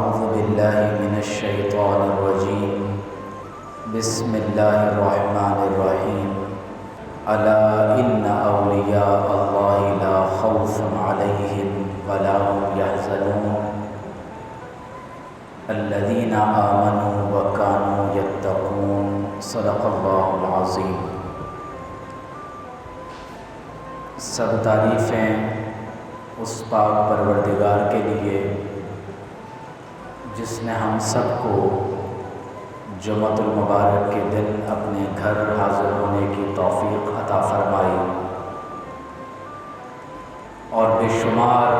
أعوذ بالله من الشيطان الرجيم بسم الله الرحمن الرحيم ألا إن أولياء الله لا خوف عليهم ولا هم يحزنون الذين آمنوا وكانوا يتقون صدق الله العظيم۔ سب تعریفیں اس پاک پروردگار کے لیے جس نے ہم سب کو جمعۃ المبارک کے دن اپنے گھر حاضر ہونے کی توفیق عطا فرمائی، اور بے شمار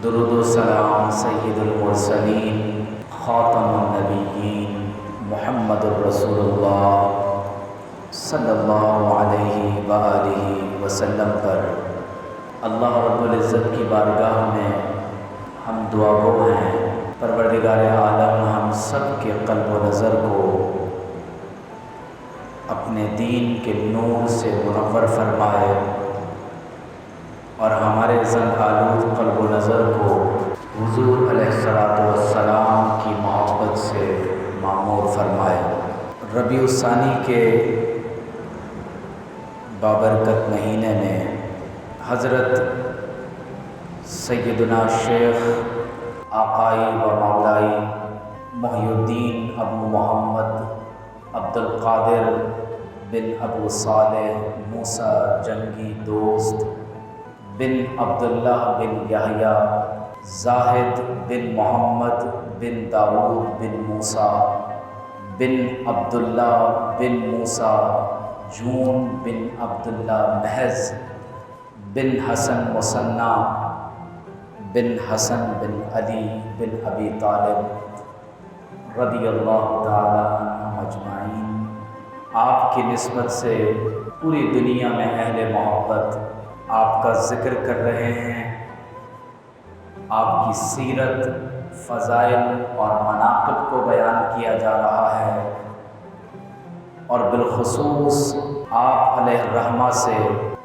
درود و سلام سید المرسلین خاتم النبیین محمد الرسول اللہ صلی اللہ علیہ وآلہ وسلم پر اللہ رب العزت کی بارگاہ میں ہم دعا گو ہیں پروردگار عالم ہم سب کے قلب و نظر کو اپنے دین کے نور سے منور فرمائے، اور ہمارے زنگ آلود قلب و نظر کو حضور علیہ السلام کی محبت سے معمور فرمائے۔ ربیع الثانی کے بابرکت مہینے میں حضرت سیدنا شیخ آقائی و مولائی محی الدین ابو محمد عبدالقادر بن ابو صالح موسیٰ جنگی دوست بن عبداللہ بن یحییٰ زاہد بن محمد بن داؤد بن موسیٰ بن عبداللہ بن موسیٰ جون بن عبداللہ محض بن حسن مثنی بن حسن بن علی بن ابی طالب رضی اللہ تعالی عنہم اجمعین، آپ کی نسبت سے پوری دنیا میں اہل محبت آپ کا ذکر کر رہے ہیں، آپ کی سیرت، فضائل اور مناقب کو بیان کیا جا رہا ہے، اور بالخصوص آپ علیہ الرحمہ سے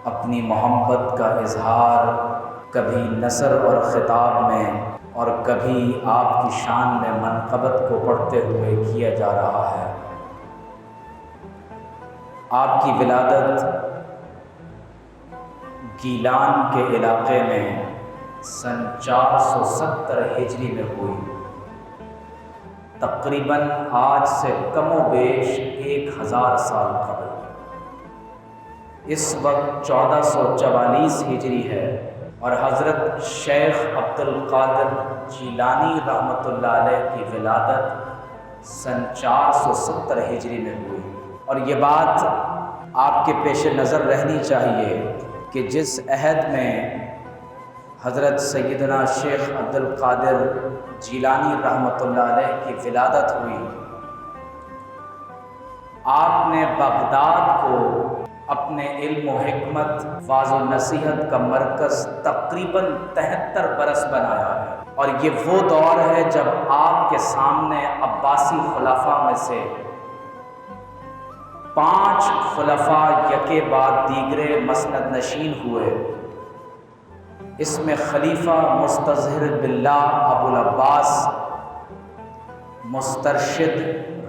اپنی محبت کا اظہار کبھی نثر اور خطاب میں اور کبھی آپ کی شان میں منقبت کو پڑھتے ہوئے کیا جا رہا ہے۔ آپ کی ولادت گیلان کے علاقے میں سن 470 ہجری میں ہوئی، تقریباً آج سے کم و بیش 1000 سال قبل۔ اس وقت 1444 ہجری ہے، اور حضرت شیخ عبدالقادر جیلانی رحمۃ اللہ علیہ کی ولادت سن 470 ہجری میں ہوئی۔ اور یہ بات آپ کے پیش نظر رہنی چاہیے کہ جس عہد میں حضرت سیدنا شیخ عبدالقادر جیلانی رحمۃ اللہ علیہ کی ولادت ہوئی، آپ نے بغداد کو اپنے علم و حکمت، واعظ و نصیحت کا مرکز تقریباً 73 برس بنایا ہے، اور یہ وہ دور ہے جب آپ کے سامنے عباسی خلفاء میں سے 5 خلفاء یکے بعد دیگرے مسند نشین ہوئے۔ اس میں خلیفہ مستظہر باللہ ابو العباس، مسترشد،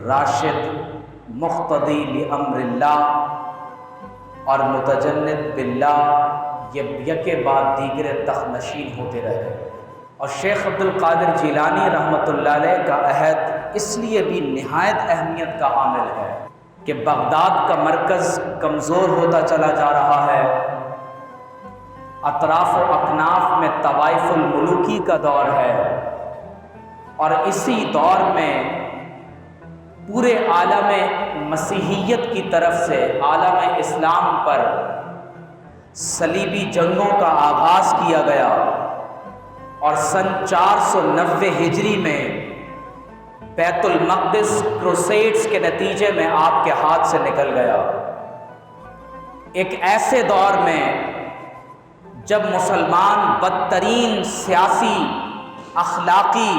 راشد، مقتدی لامر اللہ اور متجند باللہ، یہ یکے بعد دیگر تخت نشین ہوتے رہے۔ اور شیخ عبدالقادر جیلانی رحمۃ اللہ علیہ کا عہد اس لیے بھی نہایت اہمیت کا حامل ہے کہ بغداد کا مرکز کمزور ہوتا چلا جا رہا ہے، اطراف و اکناف میں طوائف الملوکی کا دور ہے، اور اسی دور میں پورے عالم مسیحیت کی طرف سے عالم اسلام پر صلیبی جنگوں کا آغاز کیا گیا، اور سن 490 ہجری میں بیت المقدس کروسیڈز کے نتیجے میں آپ کے ہاتھ سے نکل گیا۔ ایک ایسے دور میں جب مسلمان بدترین سیاسی، اخلاقی،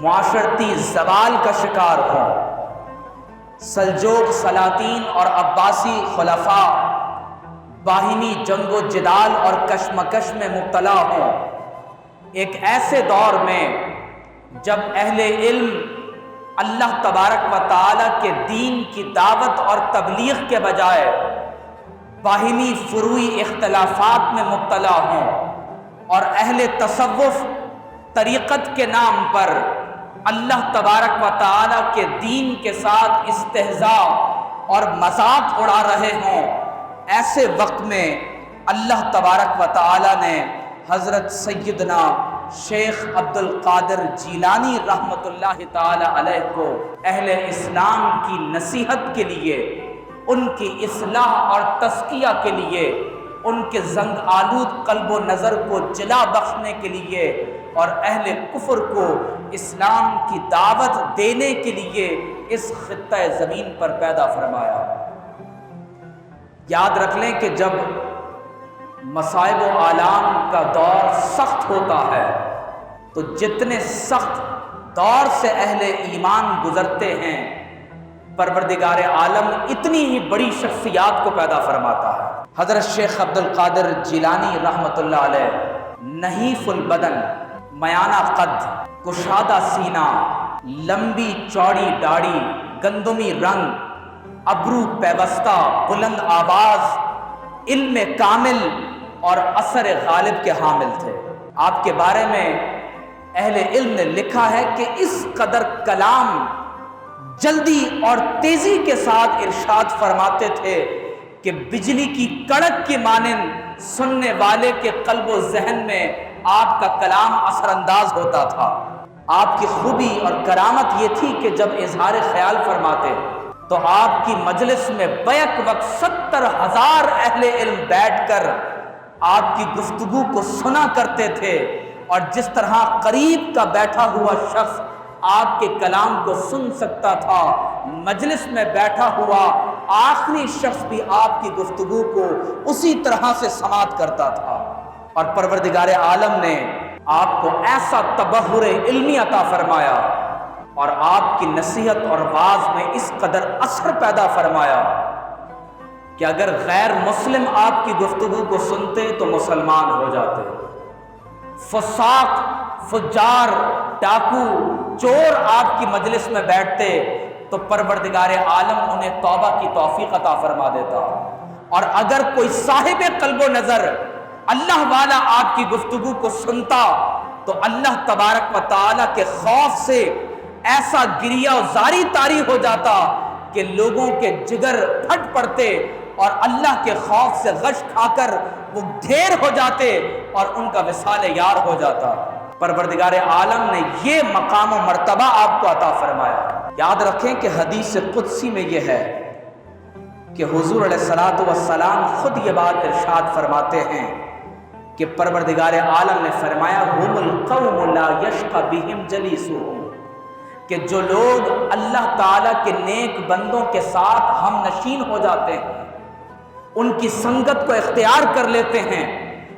معاشرتی زوال کا شکار ہوں، سلجوق سلاطین اور عباسی خلفاء باہمی جنگ و جدال اور کشمکش میں مبتلا ہوں، ایک ایسے دور میں جب اہل علم اللہ تبارک و تعالیٰ کے دین کی دعوت اور تبلیغ کے بجائے باہمی فروعی اختلافات میں مبتلا ہوں اور اہل تصوف طریقت کے نام پر اللہ تبارک و تعالیٰ کے دین کے ساتھ استہزاء اور مذاق اڑا رہے ہوں، ایسے وقت میں اللہ تبارک و تعالیٰ نے حضرت سیدنا شیخ عبد القادر جیلانی رحمۃ اللہ تعالی علیہ کو اہل اسلام کی نصیحت کے لیے، ان کی اصلاح اور تزکیہ کے لیے، ان کے زنگ آلود قلب و نظر کو جلا بخشنے کے لیے اور اہل کفر کو اسلام کی دعوت دینے کے لیے اس خطہ زمین پر پیدا فرمایا۔ یاد رکھ لیں کہ جب مصائب و آلام کا دور سخت ہوتا ہے تو جتنے سخت دور سے اہل ایمان گزرتے ہیں، پروردگار عالم اتنی ہی بڑی شخصیات کو پیدا فرماتا ہے۔ حضرت شیخ عبد القادر جیلانی رحمۃ اللہ علیہ نحیف البدن، میانہ قد، کشادہ سینہ، لمبی چوڑی داڑھی، گندمی رنگ، ابرو پیوستہ، بلند آواز، علم کامل اور اثر غالب کے حامل تھے۔ آپ کے بارے میں اہل علم نے لکھا ہے کہ اس قدر کلام جلدی اور تیزی کے ساتھ ارشاد فرماتے تھے کہ بجلی کی کڑک کی مانند سننے والے کے قلب و ذہن میں آپ کا کلام اثر انداز ہوتا تھا۔ آپ کی خوبی اور کرامت یہ تھی کہ جب اظہار خیال فرماتے تو آپ کی مجلس میں بیک وقت 70,000 اہل علم بیٹھ کر آپ کی گفتگو کو سنا کرتے تھے، اور جس طرح قریب کا بیٹھا ہوا شخص آپ کے کلام کو سن سکتا تھا، مجلس میں بیٹھا ہوا آخری شخص بھی آپ کی گفتگو کو اسی طرح سے سماعت کرتا تھا۔ اور پروردگار عالم نے آپ کو ایسا تبحر علمی عطا فرمایا اور آپ کی نصیحت اور واعظ میں اس قدر اثر پیدا فرمایا کہ اگر غیر مسلم آپ کی گفتگو کو سنتے تو مسلمان ہو جاتے۔ فساق، فجار، ڈاکو، چور آپ کی مجلس میں بیٹھتے تو پروردگار عالم انہیں توبہ کی توفیق عطا فرما دیتا، اور اگر کوئی صاحب قلب و نظر اللہ والا آپ کی گفتگو کو سنتا تو اللہ تبارک و تعالیٰ کے خوف سے ایسا گریہ و زاری طاری ہو جاتا کہ لوگوں کے جگر پھٹ پڑتے اور اللہ کے خوف سے غش کھا کر وہ ڈھیر ہو جاتے اور ان کا وصال یار ہو جاتا۔ پروردگار عالم نے یہ مقام و مرتبہ آپ کو عطا فرمایا۔ یاد رکھیں کہ حدیث قدسی میں یہ ہے کہ حضور علیہ الصلوۃ والسلام خود یہ بات ارشاد فرماتے ہیں کہ پروردگار عالم نے فرمایا ہم القوم لا یشقی بہم جلیسہم، کہ جو لوگ اللہ تعالیٰ کے نیک بندوں کے ساتھ ہم نشین ہو جاتے ہیں، ان کی سنگت کو اختیار کر لیتے ہیں،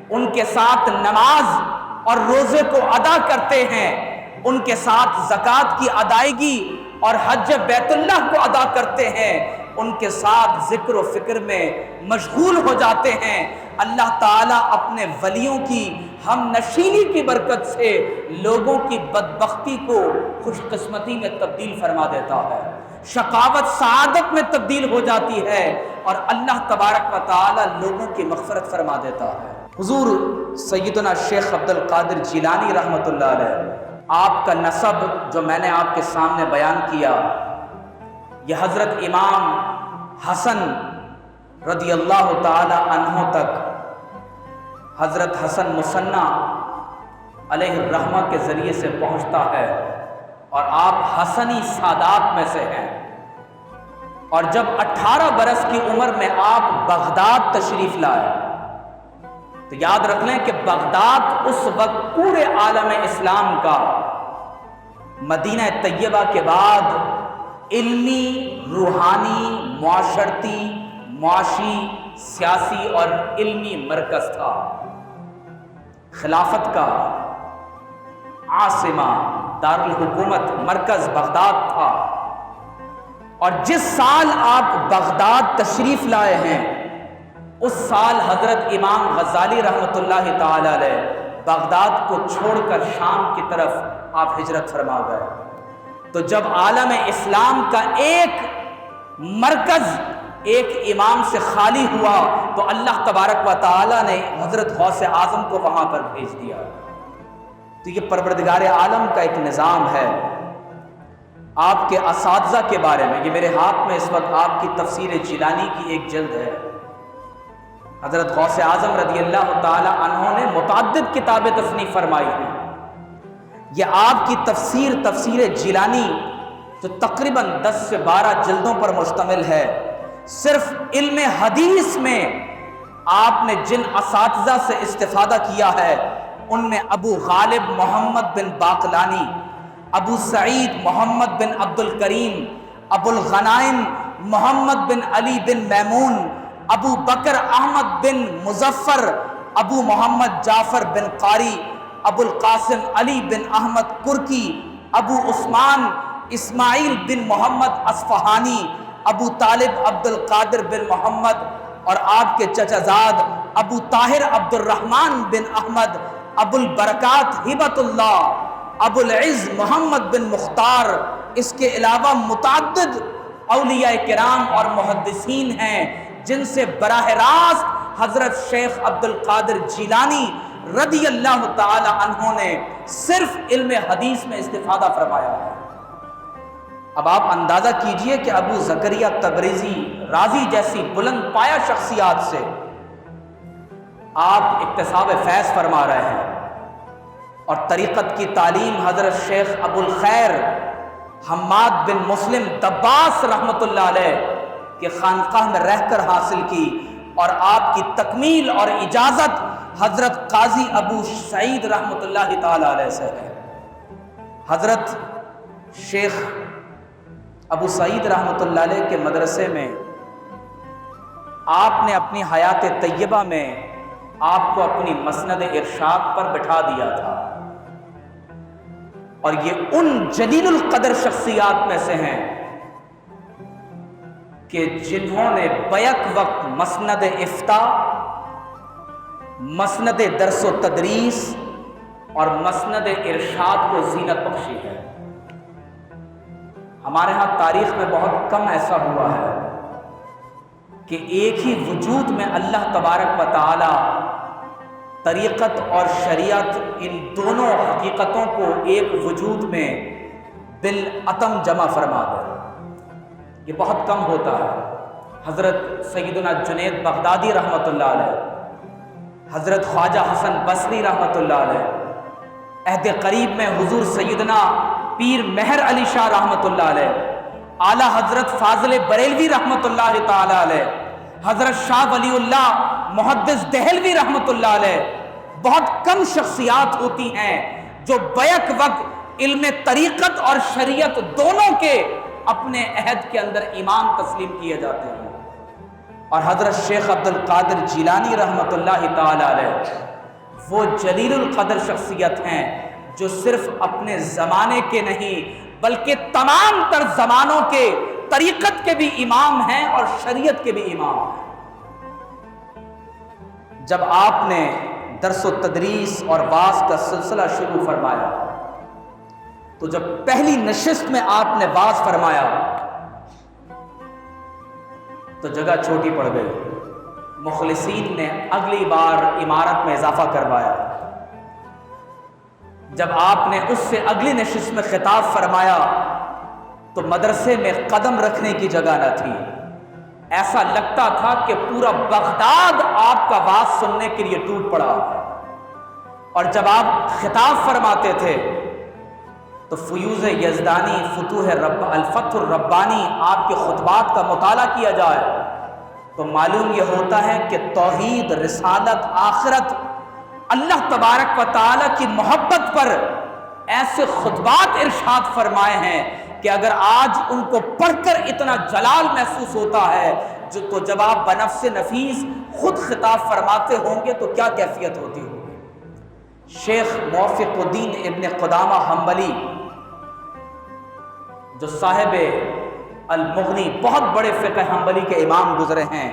ان کے ساتھ نماز اور روزے کو ادا کرتے ہیں، ان کے ساتھ زکوٰۃ کی ادائیگی اور حج بیت اللہ کو ادا کرتے ہیں، ان کے ساتھ ذکر و فکر میں مشغول ہو جاتے ہیں، اللہ تعالیٰ اپنے ولیوں کی ہم نشینی کی برکت سے لوگوں کی بدبختی کو خوش قسمتی میں تبدیل فرما دیتا ہے، شقاوت سعادت میں تبدیل ہو جاتی ہے، اور اللہ تبارک و تعالیٰ لوگوں کی مغفرت فرما دیتا ہے۔ حضور سیدنا شیخ عبد القادر جیلانی رحمۃ اللہ علیہ، آپ کا نسب جو میں نے آپ کے سامنے بیان کیا، یہ حضرت امام حسن رضی اللہ تعالی عنہ تک حضرت حسن مصنع علیہ الرحمہ کے ذریعے سے پہنچتا ہے، اور آپ حسنی سادات میں سے ہیں۔ اور جب 18 برس کی عمر میں آپ بغداد تشریف لائے تو یاد رکھ لیں کہ بغداد اس وقت پورے عالم اسلام کا مدینہ طیبہ کے بعد علمی، روحانی، معاشرتی، معاشی، سیاسی اور علمی مرکز تھا، خلافت کا عاصمہ، دارالحکومت، مرکز بغداد تھا۔ اور جس سال آپ بغداد تشریف لائے ہیں اس سال حضرت امام غزالی رحمۃ اللہ تعالی علیہ بغداد کو چھوڑ کر شام کی طرف آپ ہجرت فرما گئے۔ تو جب عالم اسلام کا ایک مرکز ایک امام سے خالی ہوا تو اللہ تبارک و تعالی نے حضرت غوث اعظم کو وہاں پر بھیج دیا۔ تو یہ پروردگار عالم کا ایک نظام ہے۔ آپ کے اساتذہ کے بارے میں، یہ میرے ہاتھ میں اس وقت آپ کی تفسیر جیلانی کی ایک جلد ہے۔ حضرت غوث اعظم رضی اللہ تعالی عنہ نے متعدد کتابیں تصنیف فرمائی ہیں۔ یہ آپ کی تفسیر جیلانی جو تقریباً 10 سے 12 جلدوں پر مشتمل ہے، صرف علم حدیث میں آپ نے جن اساتذہ سے استفادہ کیا ہے ان میں ابو غالب محمد بن باقلانی، ابو سعید محمد بن عبد الکریم، ابو الغنائم محمد بن علی بن میمون، ابو بکر احمد بن مظفر، ابو محمد جعفر بن قاری، ابو القاسم علی بن احمد کرکی، ابو عثمان اسماعیل بن محمد اصفہانی، ابو طالب عبد القادر بن محمد، اور آپ کے چچا زاد ابو طاہر عبد الرحمن بن احمد، ابو البرکات ہبت اللہ، ابو العز محمد بن مختار۔ اس کے علاوہ متعدد اولیاء کرام اور محدثین ہیں جن سے براہ راست حضرت شیخ عبد القادر جیلانی رضی اللہ تعالی عنہ نے صرف علم حدیث میں استفادہ فرمایا ہے۔ اب آپ اندازہ کیجئے کہ ابو زکریا تبریزی رازی جیسی بلند پایہ شخصیات سے آپ اکتساب فیض فرما رہے ہیں، اور طریقت کی تعلیم حضرت شیخ ابو الخیر حماد بن مسلم دباس رحمۃ اللہ علیہ کے خانقاہ میں رہ کر حاصل کی، اور آپ کی تکمیل اور اجازت حضرت قاضی ابو سعید رحمۃ اللہ تعالی علیہ سے ہے۔ حضرت شیخ ابو سعید رحمۃ اللہ علیہ کے مدرسے میں آپ نے اپنی حیات طیبہ میں آپ کو اپنی مسند ارشاد پر بٹھا دیا تھا، اور یہ ان جلیل القدر شخصیات میں سے ہیں کہ جنہوں نے بیک وقت مسند افتاء، مسند درس و تدریس اور مسند ارشاد کو زینت بخشی ہے۔ ہمارے ہاں تاریخ میں بہت کم ایسا ہوا ہے کہ ایک ہی وجود میں اللہ تبارک و تعالی طریقت اور شریعت ان دونوں حقیقتوں کو ایک وجود میں بالعتم جمع فرما دے۔ یہ بہت کم ہوتا ہے۔ حضرت سیدنا جنید بغدادی رحمۃ اللہ علیہ، حضرت خواجہ حسن بصری رحمۃ اللہ علیہ، عہد قریب میں حضور سیدنا پیر مہر علی شاہ رحمۃ اللہ علیہ، اعلیٰ حضرت فاضل بریلوی رحمۃ اللہ تعالی علیہ، حضرت شاہ ولی اللہ محدث دہلوی رحمۃ اللہ علیہ، بہت کم شخصیات ہوتی ہیں جو بیک وقت علم طریقت اور شریعت دونوں کے اپنے عہد کے اندر امام تسلیم کیے جاتے ہیں۔ اور حضرت شیخ عبد القادر جیلانی رحمۃ اللہ تعالی علیہ وہ جلیل القدر شخصیت ہیں جو صرف اپنے زمانے کے نہیں بلکہ تمام تر زمانوں کے طریقت کے بھی امام ہیں اور شریعت کے بھی امام ہیں۔ جب آپ نے درس و تدریس اور واعظ کا سلسلہ شروع فرمایا تو جب پہلی نشست میں آپ نے واعظ فرمایا تو جگہ چھوٹی پڑ گئی۔ مخلصین نے اگلی بار عمارت میں اضافہ کروایا۔ جب آپ نے اس سے اگلی نشست میں خطاب فرمایا تو مدرسے میں قدم رکھنے کی جگہ نہ تھی۔ ایسا لگتا تھا کہ پورا بغداد آپ کا واعظ سننے کے لیے ٹوٹ پڑا۔ اور جب آپ خطاب فرماتے تھے تو فیوز یزدانی، فتوح الفتح الربانی آپ کے خطبات کا مطالعہ کیا جائے تو معلوم یہ ہوتا ہے کہ توحید، رسالت، آخرت، اللہ تبارک و تعالی کی محبت پر ایسے خطبات ارشاد فرمائے ہیں کہ اگر آج ان کو پڑھ کر اتنا جلال محسوس ہوتا ہے تو جب آپ بنفس نفیس خود خطاب فرماتے ہوں گے تو کیا کیفیت ہوتی ہوگی۔ شیخ موفق الدین ابن قدامہ حنبلی جو صاحب المغنی بہت بڑے فقہ حنبلی کے امام گزرے ہیں،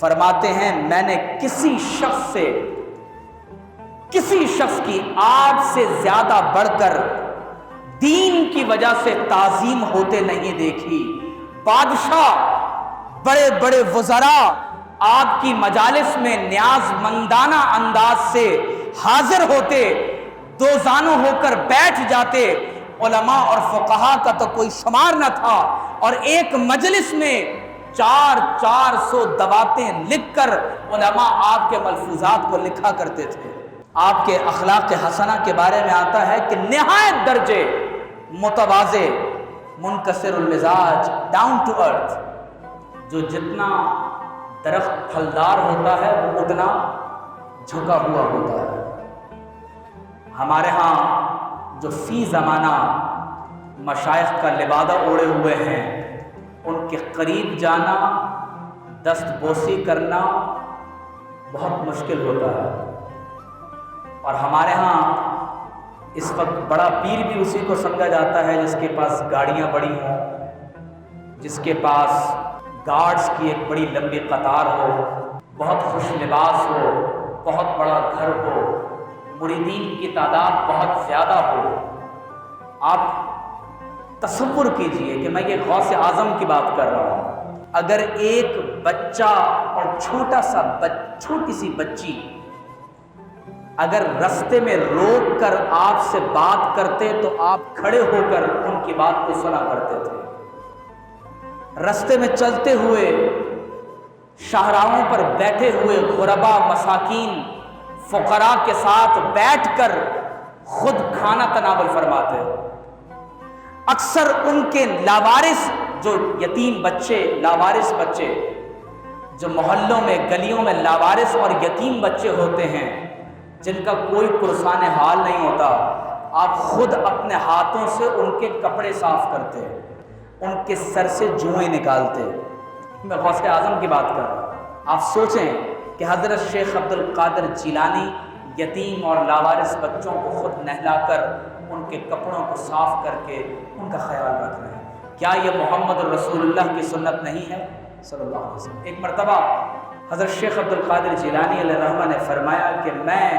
فرماتے ہیں میں نے کسی شخص سے کسی شخص کی آپ سے زیادہ بڑھ کر دین کی وجہ سے تعظیم ہوتے نہیں دیکھی۔ بادشاہ، بڑے بڑے وزراء آپ کی مجالس میں نیاز مندانہ انداز سے حاضر ہوتے، دو زانوں ہو کر بیٹھ جاتے، علماء اور فقہا کا تو کوئی شمار نہ تھا، اور ایک مجلس میں 400 دواتیں لکھ کر علماء آپ کے ملفوظات کو لکھا کرتے تھے۔ آپ کے اخلاق حسنہ کے بارے میں آتا ہے کہ نہایت درجے متواضع، منکسر المزاج، ڈاؤن ٹو ارتھ، جو جتنا درخت پھلدار ہوتا ہے وہ اتنا جھکا ہوا ہوتا ہے۔ ہمارے ہاں جو فی زمانہ مشائخ کا لبادہ اوڑے ہوئے ہیں، ان کے قریب جانا، دست بوسی کرنا بہت مشکل ہوتا ہے۔ اور ہمارے ہاں اس وقت بڑا پیر بھی اسی کو سمجھا جاتا ہے جس کے پاس گاڑیاں بڑی ہوں، جس کے پاس گارڈز کی ایک بڑی لمبی قطار ہو، بہت خوش لباس ہو، بہت بڑا گھر ہو، مریدین کی تعداد بہت زیادہ ہو۔ آپ تصور کیجئے کہ میں یہ غوث اعظم کی بات کر رہا ہوں، اگر ایک بچہ اور چھوٹی سی بچی اگر رستے میں روک کر آپ سے بات کرتے تو آپ کھڑے ہو کر ان کی بات کو سنا کرتے تھے۔ رستے میں چلتے ہوئے، شاہراہوں پر بیٹھے ہوئے غربا، مساکین، فقراء کے ساتھ بیٹھ کر خود کھانا تناول فرماتے۔ اکثر ان کے لاوارث جو یتیم بچے، لاوارث بچے جو محلوں میں، گلیوں میں لاوارث اور یتیم بچے ہوتے ہیں، جن کا کوئی پرسان حال نہیں ہوتا، آپ خود اپنے ہاتھوں سے ان کے کپڑے صاف کرتے، ان کے سر سے جوئیں نکالتے۔ میں غوث اعظم کی بات کر رہا ہوں۔ آپ سوچیں کہ حضرت شیخ عبد القادر جیلانی یتیم اور لاوارث بچوں کو خود نہلا کر، ان کے کپڑوں کو صاف کر کے ان کا خیال رکھ رہے ہیں۔ کیا یہ محمد رسول اللہ کی سنت نہیں ہے صلی اللہ علیہ وسلم؟ ایک مرتبہ حضرت شیخ عبد القادر جیلانی علیہ الرحمہ نے فرمایا کہ میں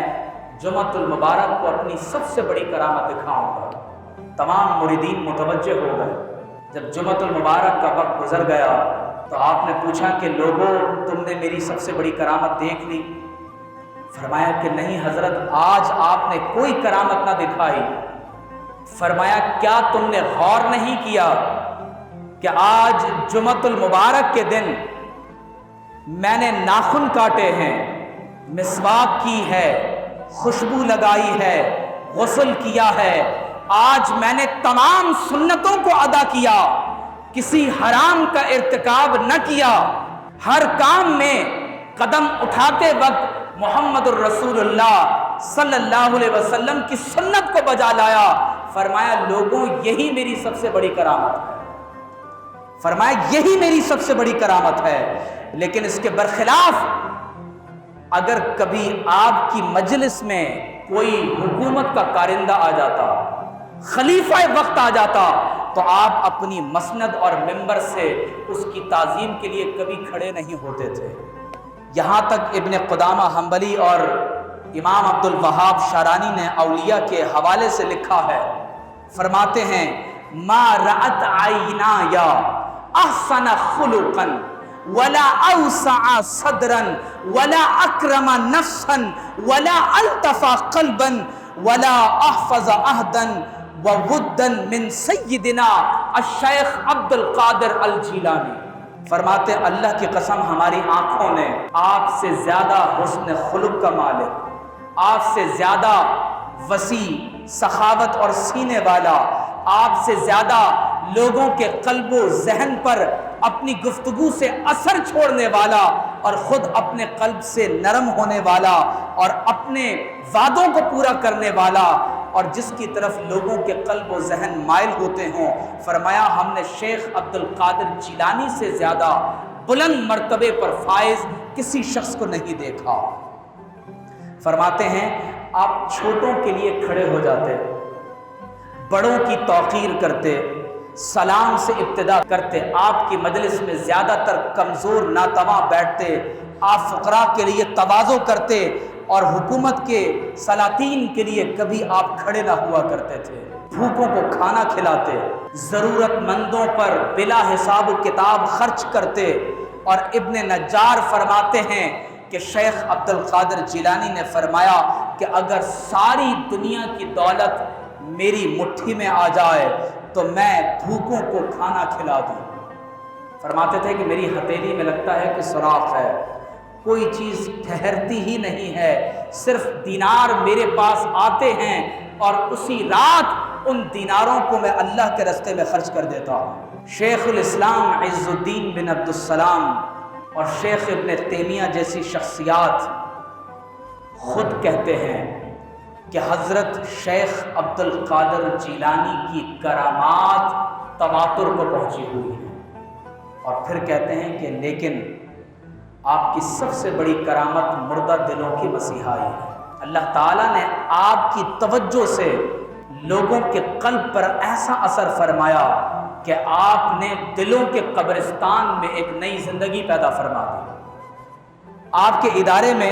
جمعۃ المبارک کو اپنی سب سے بڑی کرامت دکھاؤں گا۔ تمام مریدین متوجہ ہو گئے۔ جب جمعۃ المبارک کا وقت گزر گیا تو آپ نے پوچھا کہ لوگوں، تم نے میری سب سے بڑی کرامت دیکھ لی؟ فرمایا کہ نہیں حضرت، آج آپ نے کوئی کرامت نہ دکھائی۔ فرمایا کیا تم نے غور نہیں کیا کہ آج جمعۃ المبارک کے دن میں نے ناخن کاٹے ہیں، مسواک کی ہے، خوشبو لگائی ہے، غسل کیا ہے، آج میں نے تمام سنتوں کو ادا کیا، کسی حرام کا ارتکاب نہ کیا، ہر کام میں قدم اٹھاتے وقت محمد الرسول اللہ صلی اللہ علیہ وسلم کی سنت کو بجا لایا۔ فرمایا لوگوں، یہی میری سب سے بڑی کرامت ہے۔ فرمایا یہی میری سب سے بڑی کرامت ہے۔ لیکن اس کے برخلاف اگر کبھی آپ کی مجلس میں کوئی حکومت کا کارندہ آ جاتا، خلیفہ وقت آ جاتا، تو آپ اپنی مسند اور منبر سے اس کی تعظیم کے لیے کبھی کھڑے نہیں ہوتے تھے۔ یہاں تک ابن قدامہ حنبلی اور امام عبد الوہاب شارانی نے اولیاء کے حوالے سے لکھا ہے، فرماتے ہیں ما رأت عینایا احسن خلقا ولا اوسع صدرا ولا اکرم نفسا ولا الطف قلبا ولا احفظ عہدا وودا من سیدنا الشیخ عبد القادر الجیلانی۔ فرماتے اللہ کی قسم، ہماری آنکھوں نے آپ سے زیادہ حسن خلق کا مالک، آپ سے زیادہ وسیع سخاوت اور سینے والا، آپ سے زیادہ لوگوں کے قلب و ذہن پر اپنی گفتگو سے اثر چھوڑنے والا اور خود اپنے قلب سے نرم ہونے والا اور اپنے وعدوں کو پورا کرنے والا اور جس کی طرف لوگوں کے قلب و ذہن مائل ہوتے ہوں، فرمایا ہم نے شیخ عبد القادر جیلانی سے زیادہ بلند مرتبے پر فائز کسی شخص کو نہیں دیکھا۔ فرماتے ہیں آپ چھوٹوں کے لیے کھڑے ہو جاتے، بڑوں کی توقیر کرتے، سلام سے ابتدا کرتے، آپ کی مجلس میں زیادہ تر کمزور ناتواں بیٹھتے، آپ فقراء کے لیے تواضع کرتے، اور حکومت کے سلاطین کے لیے کبھی آپ کھڑے نہ ہوا کرتے تھے، بھوکوں کو کھانا کھلاتے، ضرورت مندوں پر بلا حساب و کتاب خرچ کرتے۔ اور ابن نجار فرماتے ہیں کہ شیخ عبد القادر جیلانی نے فرمایا کہ اگر ساری دنیا کی دولت میری مٹھی میں آ جائے تو میں بھوکوں کو کھانا کھلا دوں۔ فرماتے تھے کہ میری ہتھیلی میں لگتا ہے کہ سوراخ ہے، کوئی چیز ٹھہرتی ہی نہیں ہے، صرف دینار میرے پاس آتے ہیں اور اسی رات ان دیناروں کو میں اللہ کے راستے میں خرچ کر دیتا ہوں۔ شیخ الاسلام عز الدین بن عبد السلام اور شیخ ابن تیمیہ جیسی شخصیات خود کہتے ہیں کہ حضرت شیخ عبد القادر جیلانی کی کرامات تواتر کو پہنچی ہوئی ہیں، اور پھر کہتے ہیں کہ لیکن آپ کی سب سے بڑی کرامت مردہ دلوں کی مسیحائی ہے۔ اللہ تعالیٰ نے آپ کی توجہ سے لوگوں کے قلب پر ایسا اثر فرمایا کہ آپ نے دلوں کے قبرستان میں ایک نئی زندگی پیدا فرما دی۔ آپ کے ادارے میں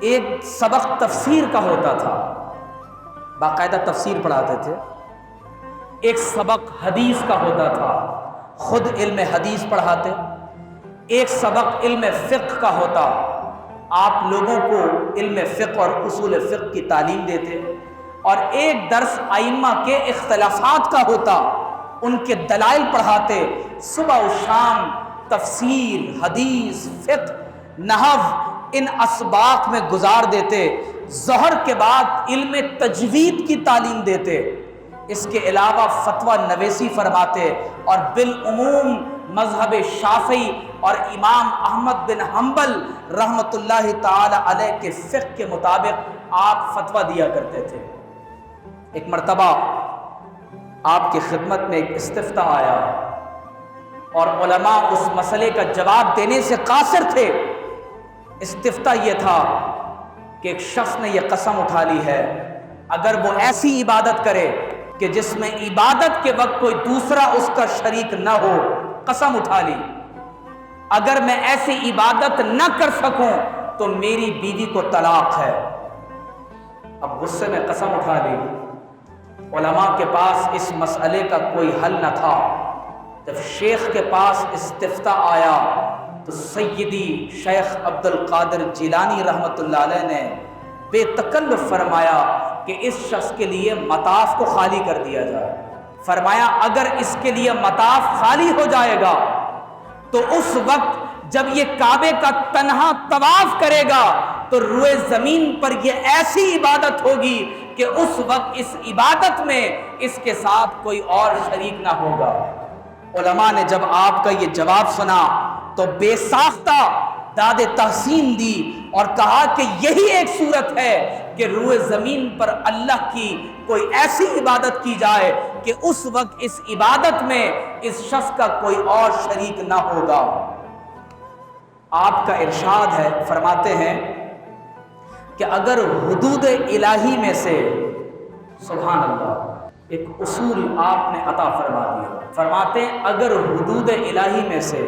ایک سبق تفسیر کا ہوتا تھا، باقاعدہ تفسیر پڑھاتے تھے۔ ایک سبق حدیث کا ہوتا تھا، خود علم حدیث پڑھاتے۔ ایک سبق علم فقہ کا ہوتا، آپ لوگوں کو علم فقہ اور اصول فقہ کی تعلیم دیتے۔ اور ایک درس ائمہ کے اختلافات کا ہوتا، ان کے دلائل پڑھاتے۔ صبح و شام تفسیر، حدیث، فقہ، نحو ان اسباق میں گزار دیتے۔ ظہر کے بعد علم تجوید کی تعلیم دیتے۔ اس کے علاوہ فتویٰ نویسی فرماتے، اور بالعموم مذہب شافعی اور امام احمد بن حنبل رحمۃ اللہ تعالی علیہ کے فقہ کے مطابق آپ فتویٰ دیا کرتے تھے۔ ایک مرتبہ آپ کی خدمت میں ایک استفتاء آیا اور علماء اس مسئلے کا جواب دینے سے قاصر تھے۔ استفتاء یہ تھا کہ ایک شخص نے یہ قسم اٹھا لی ہے اگر وہ ایسی عبادت کرے کہ جس میں عبادت کے وقت کوئی دوسرا اس کا شریک نہ ہو، قسم اٹھا لی اگر میں ایسی عبادت نہ کر سکوں تو میری بیوی کو طلاق ہے۔ اب غصے میں قسم اٹھا لی۔ علماء کے پاس اس مسئلے کا کوئی حل نہ تھا۔ جب شیخ کے پاس استفتاء آیا تو سیدی شیخ عبد القادر جیلانی رحمۃ اللہ علیہ نے بے تکلف فرمایا کہ اس شخص کے لیے مطاف کو خالی کر دیا جائے۔ فرمایا اگر اس کے لیے مطاف خالی ہو جائے گا تو اس وقت جب یہ کعبے کا تنہا طواف کرے گا تو روئے زمین پر یہ ایسی عبادت ہوگی کہ اس وقت اس عبادت میں اس کے ساتھ کوئی اور شریک نہ ہوگا۔ علماء نے جب آپ کا یہ جواب سنا تو بے ساختہ داد تحسین دی اور کہا کہ یہی ایک صورت ہے کہ روئے زمین پر اللہ کی کوئی ایسی عبادت کی جائے کہ اس وقت اس عبادت میں اس شخص کا کوئی اور شریک نہ ہوگا۔ آپ کا ارشاد ہے، فرماتے ہیں کہ اگر حدود الہی میں سے، سبحان اللہ، ایک اصول آپ نے عطا فرما دیا۔ فرماتے ہیں اگر حدود الہی میں سے،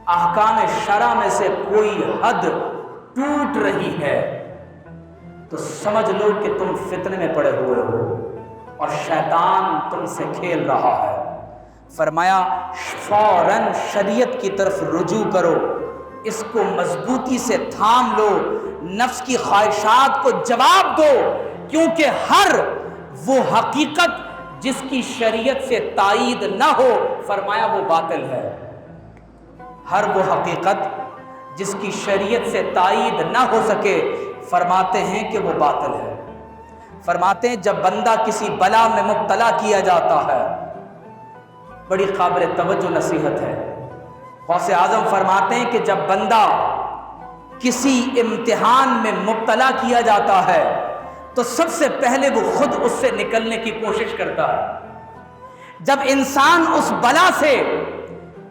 احکام شرع میں سے کوئی حد ٹوٹ رہی ہے تو سمجھ لو کہ تم فتنے میں پڑے ہوئے ہو اور شیطان تم سے کھیل رہا ہے۔ فرمایا فوراً شریعت کی طرف رجوع کرو، اس کو مضبوطی سے تھام لو، نفس کی خواہشات کو جواب دو، کیونکہ ہر وہ حقیقت جس کی شریعت سے تائید نہ ہو، فرمایا وہ باطل ہے۔ ہر وہ حقیقت جس کی شریعت سے تائید نہ ہو سکے، فرماتے ہیں کہ وہ باطل ہے۔ فرماتے ہیں جب بندہ کسی بلا میں مبتلا کیا جاتا ہے، بڑی قابل توجہ نصیحت ہے، غوث اعظم فرماتے ہیں کہ جب بندہ کسی امتحان میں مبتلا کیا جاتا ہے تو سب سے پہلے وہ خود اس سے نکلنے کی کوشش کرتا ہے۔ جب انسان اس بلا سے،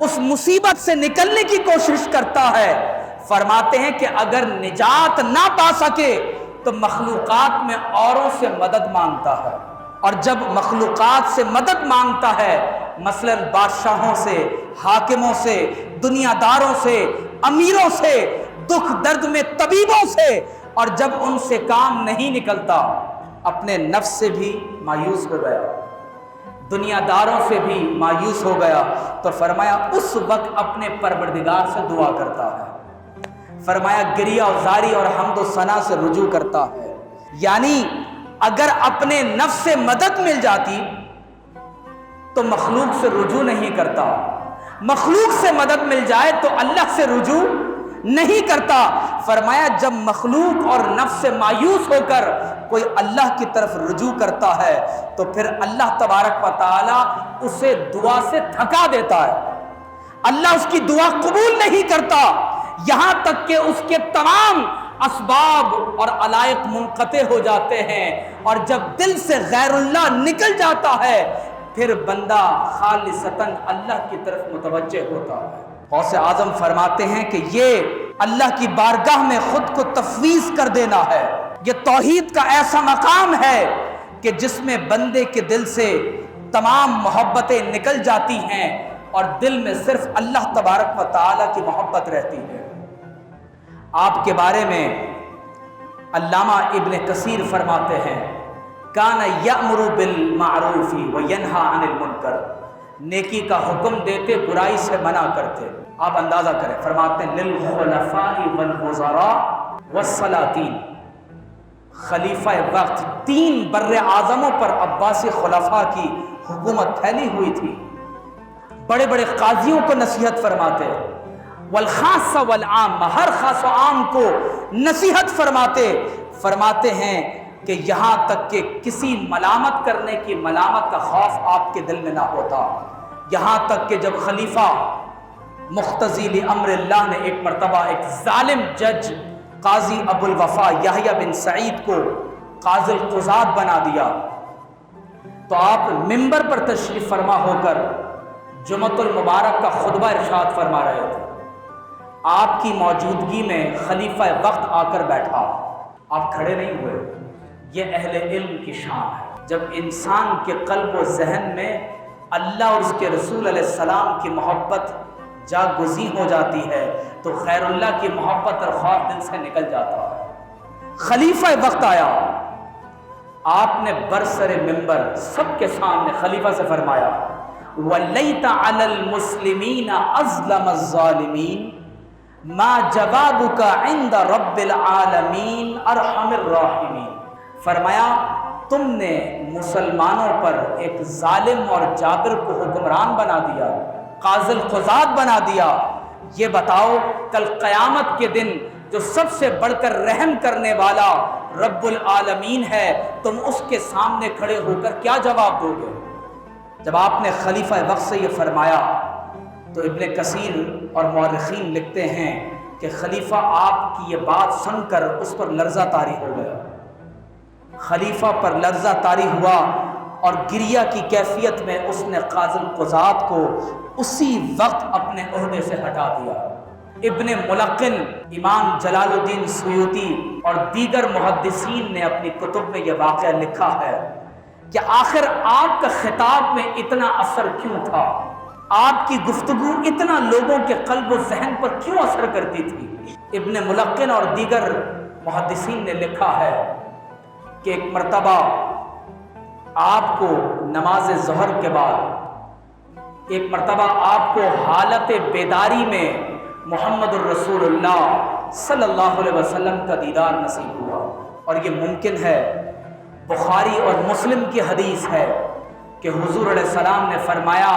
اس مصیبت سے نکلنے کی کوشش کرتا ہے، فرماتے ہیں کہ اگر نجات نہ پا سکے تو مخلوقات میں اوروں سے مدد مانگتا ہے، اور جب مخلوقات سے مدد مانگتا ہے، مثلا بادشاہوں سے، حاکموں سے، دنیا داروں سے، امیروں سے، دکھ درد میں طبیبوں سے، اور جب ان سے کام نہیں نکلتا اپنے نفس سے بھی مایوس ہو گیا، دنیا داروں سے بھی مایوس ہو گیا، تو فرمایا اس وقت اپنے پروردگار سے دعا کرتا ہے، فرمایا گریہ و زاری اور حمد و ثنا سے رجوع کرتا ہے۔ یعنی اگر اپنے نفس سے مدد مل جاتی تو مخلوق سے رجوع نہیں کرتا، مخلوق سے مدد مل جائے تو اللہ سے رجوع نہیں کرتا۔ فرمایا جب مخلوق اور نفس سے مایوس ہو کر کوئی اللہ کی طرف رجوع کرتا ہے تو پھر اللہ تبارک و تعالی اسے دعا سے تھکا دیتا ہے، اللہ اس کی دعا قبول نہیں کرتا، یہاں تک کہ اس کے تمام اسباب اور علائق منقطع ہو جاتے ہیں، اور جب دل سے غیر اللہ نکل جاتا ہے پھر بندہ خالصتاً اللہ کی طرف متوجہ ہوتا ہے۔ غوث اعظم فرماتے ہیں کہ یہ اللہ کی بارگاہ میں خود کو تفویض کر دینا ہے، یہ توحید کا ایسا مقام ہے کہ جس میں بندے کے دل سے تمام محبتیں نکل جاتی ہیں اور دل میں صرف اللہ تبارک و تعالیٰ کی محبت رہتی ہے۔ آپ کے بارے میں علامہ ابن کثیر فرماتے ہیں کان یأمر بالمعروف وینہی عن المنکر، نیکی کا حکم دیتے برائی سے منع کرتے۔ آپ اندازہ کریں، فرماتے ہیں للخلفاء والوزراء والسلاطین، خلیفہ وقت تین بر اعظموں پر عباسی خلفاء کی حکومت پھیلی ہوئی تھی، بڑے بڑے قاضیوں کو نصیحت فرماتے، والخاص والعام، ہر خاص و عام کو نصیحت فرماتے ہیں کہ یہاں تک کہ کسی ملامت کرنے کی ملامت کا خوف آپ کے دل میں نہ ہوتا، یہاں تک کہ جب خلیفہ مقتضی لامر اللہ نے ایک مرتبہ ایک ظالم جج قاضی ابو الوفا یحییٰ بن سعید کو قاضی القضات بنا دیا، تو آپ منبر پر تشریف فرما ہو کر جمعۃ المبارک کا خطبہ ارشاد فرما رہے تھے، آپ کی موجودگی میں خلیفہ وقت آ کر بیٹھا، آپ کھڑے نہیں ہوئے۔ یہ اہل علم کی شان ہے، جب انسان کے قلب و ذہن میں اللہ اور اس کے رسول علیہ السلام کی محبت جاگزیں ہو جاتی ہے تو خیر اللہ کی محبت اور خوف دل سے نکل جاتا ہے۔ خلیفہ وقت آیا، آپ نے برسر منبر سب کے سامنے خلیفہ سے فرمایا وَلَيْتَ عَلَى الْمُسْلِمِينَ أَظْلَمَ الظَّالِمِينَ ما جوابک عند رب العالمین ارحم الراحمین۔ فرمایا تم نے مسلمانوں پر ایک ظالم اور جابر کو حکمران بنا دیا، قاضی القضات بنا دیا، یہ بتاؤ کل قیامت کے دن جو سب سے بڑھ کر رحم کرنے والا رب العالمین ہے، تم اس کے سامنے کھڑے ہو کر کیا جواب دو گے؟ جب آپ نے خلیفہ وقت سے یہ فرمایا تو ابن کثیر اور مورخین لکھتے ہیں کہ خلیفہ آپ کی یہ بات سن کر اس پر لرزہ طاری ہو گیا، خلیفہ پر لرزہ طاری ہوا اور گریہ کی کیفیت میں اس نے قاضی القضات کو اسی وقت اپنے عہدے سے ہٹا دیا۔ ابن ملقن، امام جلال الدین سیوطی اور دیگر محدثین نے اپنی کتب میں یہ واقعہ لکھا ہے کہ آخر آپ کا خطاب میں اتنا اثر کیوں تھا، آپ کی گفتگو اتنا لوگوں کے قلب و ذہن پر کیوں اثر کرتی تھی؟ ابن ملقن اور دیگر محدثین نے لکھا ہے کہ ایک مرتبہ آپ کو نماز ظہر کے بعد ایک مرتبہ آپ کو حالت بیداری میں محمد الرسول اللہ صلی اللہ علیہ وسلم کا دیدار نصیب ہوا، اور یہ ممکن ہے، بخاری اور مسلم کی حدیث ہے کہ حضور علیہ السلام نے فرمایا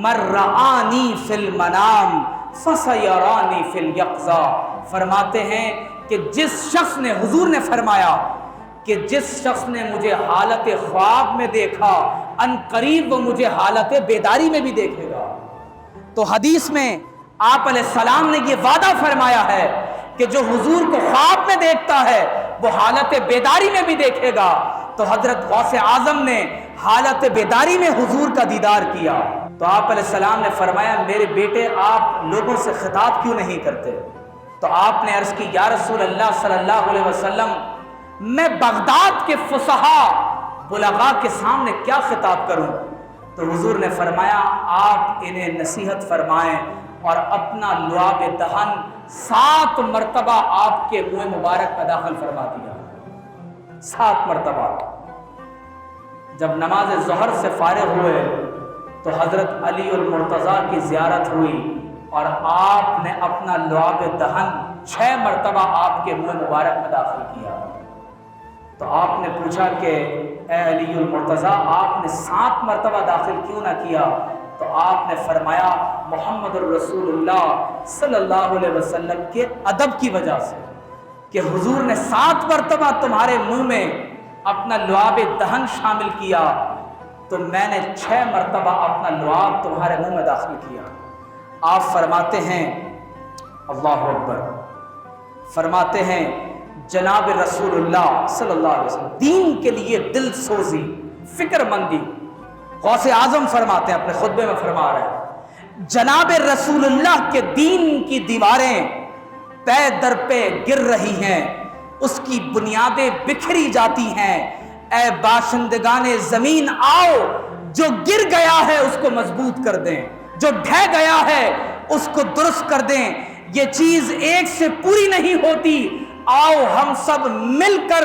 من رآنی فی المنام فسیرانی فی الیقظہ، فرماتے ہیں کہ جس شخص نے، حضور نے فرمایا کہ جس شخص نے مجھے حالت خواب میں دیکھا ان قریب وہ مجھے حالت بیداری میں بھی دیکھے گا۔ تو حدیث میں آپ علیہ السلام نے یہ وعدہ فرمایا ہے کہ جو حضور کو خواب میں دیکھتا ہے وہ حالت بیداری میں بھی دیکھے گا۔ تو حضرت غوث اعظم نے حالت بیداری میں حضور کا دیدار کیا، تو آپ علیہ السلام نے فرمایا میرے بیٹے آپ لوگوں سے خطاب کیوں نہیں کرتے؟ تو آپ نے عرض کی یا رسول اللہ صلی اللہ علیہ وسلم میں بغداد کے فصحاء بلغاء کے سامنے کیا خطاب کروں؟ تو حضور نے فرمایا آپ انہیں نصیحت فرمائیں اور اپنا لعاب دہن 7 مرتبہ آپ کے منہ مبارک میں داخل فرما دیا، 7 مرتبہ۔ جب نماز ظہر سے فارغ ہوئے تو حضرت علی المرتضیٰ کی زیارت ہوئی اور آپ نے اپنا لعاب دہن 6 مرتبہ آپ کے منہ مبارک میں داخل کیا۔ تو آپ نے پوچھا کہ اے علی المرتضیٰ، آپ نے 7 مرتبہ داخل کیوں نہ کیا؟ تو آپ نے فرمایا محمد الرسول اللہ صلی اللہ علیہ وسلم کے ادب کی وجہ سے کہ حضور نے 7 مرتبہ تمہارے منہ میں اپنا لعاب دہن شامل کیا، تو میں نے 6 مرتبہ اپنا لعاب تمہارے منہ میں داخل کیا۔ آپ فرماتے ہیں اللہ اکبر، فرماتے ہیں جناب رسول اللہ صلی اللہ علیہ وسلم دین کے لیے دل سوزی، فکر مندی، غوث اعظم فرماتے ہیں اپنے خطبے میں فرما رہے ہیں جناب رسول اللہ کے دین کی دیواریں پے در پہ گر رہی ہیں، اس کی بنیادیں بکھری جاتی ہیں، اے باشندگان زمین آؤ، جو گر گیا ہے اس کو مضبوط کر دیں، جو ڈھہ گیا ہے اس کو درست کر دیں، یہ چیز ایک سے پوری نہیں ہوتی، آؤ ہم سب مل کر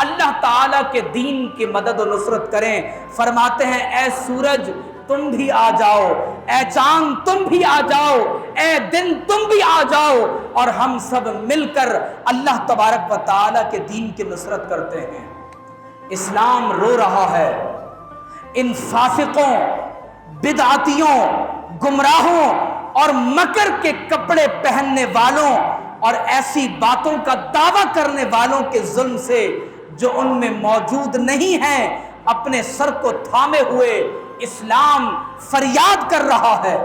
اللہ تعالیٰ کے دین کی مدد و نصرت کریں۔ فرماتے ہیں اے سورج تم بھی آ جاؤ، اے چاند تم بھی آ جاؤ، اے دن تم بھی آ جاؤ، اور ہم سب مل کر اللہ تبارک و تعالیٰ کے دین کی نصرت کرتے ہیں۔ اسلام رو رہا ہے ان فاسقوں، بدعتیوں، گمراہوں اور مکر کے کپڑے پہننے والوں اور ایسی باتوں کا دعویٰ کرنے والوں کے ظلم سے جو ان میں موجود نہیں ہیں۔ اپنے سر کو تھامے ہوئے اسلام فریاد کر رہا ہے۔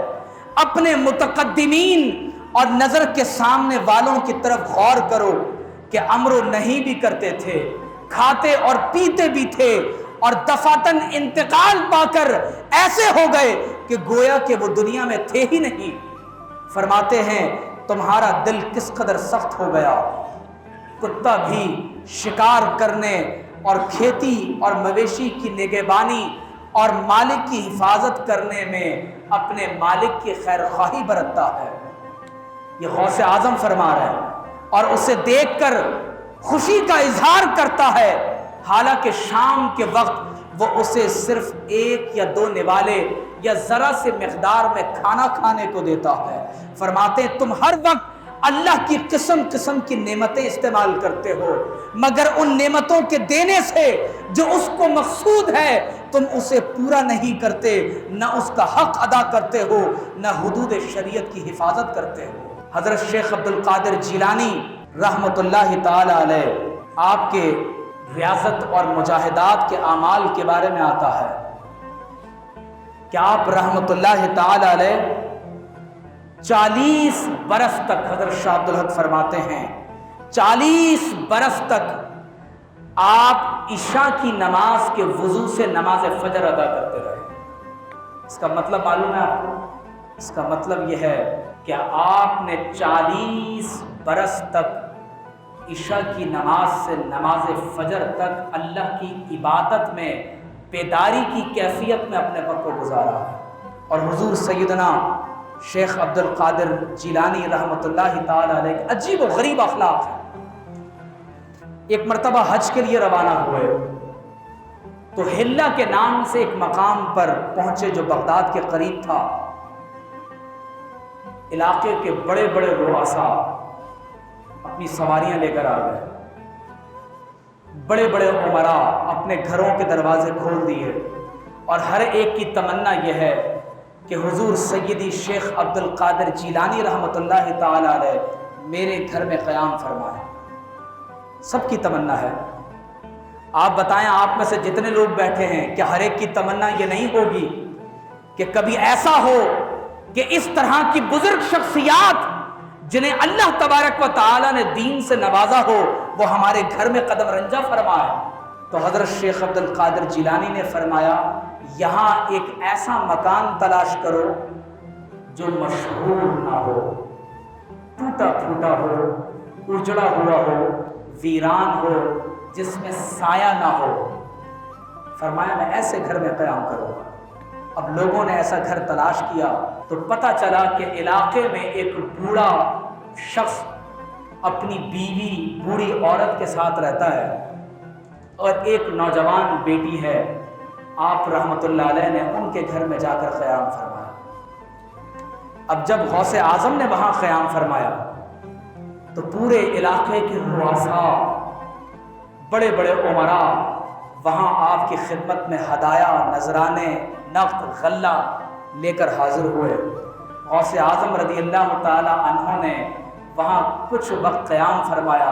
اپنے متقدمین اور نظر کے سامنے والوں کی طرف غور کرو کہ امر و نہی بھی کرتے تھے، کھاتے اور پیتے بھی تھے، اور دفاتن انتقال پا کر ایسے ہو گئے کہ گویا کہ وہ دنیا میں تھے ہی نہیں۔ فرماتے ہیں تمہارا دل کس قدر سخت ہو گیا، کتا بھی شکار کرنے اور کھیتی اور مویشی کی نگہبانی اور مالک کی حفاظت کرنے میں اپنے مالک کی خیر خواہی برتتا ہے۔ یہ غوث اعظم فرما رہے ہیں، اور اسے دیکھ کر خوشی کا اظہار کرتا ہے، حالانکہ شام کے وقت وہ اسے صرف 1 یا 2 نوالے یا ذرا سے مقدار میں کھانا کھانے کو دیتا ہے۔ فرماتے ہیں تم ہر وقت اللہ کی قسم قسم کی نعمتیں استعمال کرتے ہو، مگر ان نعمتوں کے دینے سے جو اس کو مقصود ہے تم اسے پورا نہیں کرتے، نہ اس کا حق ادا کرتے ہو، نہ حدود شریعت کی حفاظت کرتے ہو۔ حضرت شیخ عبد القادر جیلانی رحمۃ اللہ تعالی علیہ، آپ کے ریاضت اور مجاہدات کے اعمال کے بارے میں آتا ہے کہ آپ رحمۃ اللہ تعالی علیہ 40 برس تک، حضرت شاہ عبد الحق فرماتے ہیں 40 برس تک آپ عشاء کی نماز کے وضو سے نماز فجر ادا کرتے رہے۔ اس کا مطلب معلوم ہے آپ کو؟ اس کا مطلب یہ ہے کہ آپ نے 40 برس تک عشاء کی نماز سے نماز فجر تک اللہ کی عبادت میں بیداری کی کیفیت میں اپنے وقت کو گزارا ہے۔ اور حضور سیدنا شیخ عبد القادر جیلانی رحمۃ اللہ تعالی علیہ عجیب و غریب اخلاق ہے۔ ایک مرتبہ حج کے لیے روانہ ہوئے تو ہلہ کے نام سے ایک مقام پر پہنچے جو بغداد کے قریب تھا۔ علاقے کے بڑے بڑے رؤساء اپنی سواریاں لے کر آ گئے، بڑے بڑے امراء اپنے گھروں کے دروازے کھول دیے، اور ہر ایک کی تمنا یہ ہے کہ حضور سیدی شیخ عبد القادر جیلانی رحمۃ اللہ تعالی علیہ میرے گھر میں قیام فرمائے۔ سب کی تمنا ہے۔ آپ بتائیں آپ میں سے جتنے لوگ بیٹھے ہیں کیا ہر ایک کی تمنا یہ نہیں ہوگی کہ کبھی ایسا ہو کہ اس طرح کی بزرگ شخصیات جنہیں اللہ تبارک و تعالی نے دین سے نوازا ہو وہ ہمارے گھر میں قدم رنجہ فرمائے؟ تو حضرت شیخ عبد القادر جیلانی نے فرمایا یہاں ایک ایسا مکان تلاش کرو جو مشہور نہ ہو، ٹوٹا پھوٹا ہو، اجڑا ہوا ہو، ویران ہو، جس میں سایہ نہ ہو۔ فرمایا میں ایسے گھر میں قیام کروں گا۔ اب لوگوں نے ایسا گھر تلاش کیا تو پتہ چلا کہ علاقے میں ایک بوڑھا شخص اپنی بیوی بوڑھی عورت کے ساتھ رہتا ہے اور ایک نوجوان بیٹی ہے، آپ رحمۃ اللہ علیہ نے ان کے گھر میں جا کر قیام فرمایا۔ اب جب غوث اعظم نے وہاں قیام فرمایا تو پورے علاقے کے رؤساء، بڑے بڑے امراء وہاں آپ کی خدمت میں ہدایا، نذرانے، نقد، غلہ لے کر حاضر ہوئے۔ غوث اعظم رضی اللہ تعالی عنہ نے وہاں کچھ وقت قیام فرمایا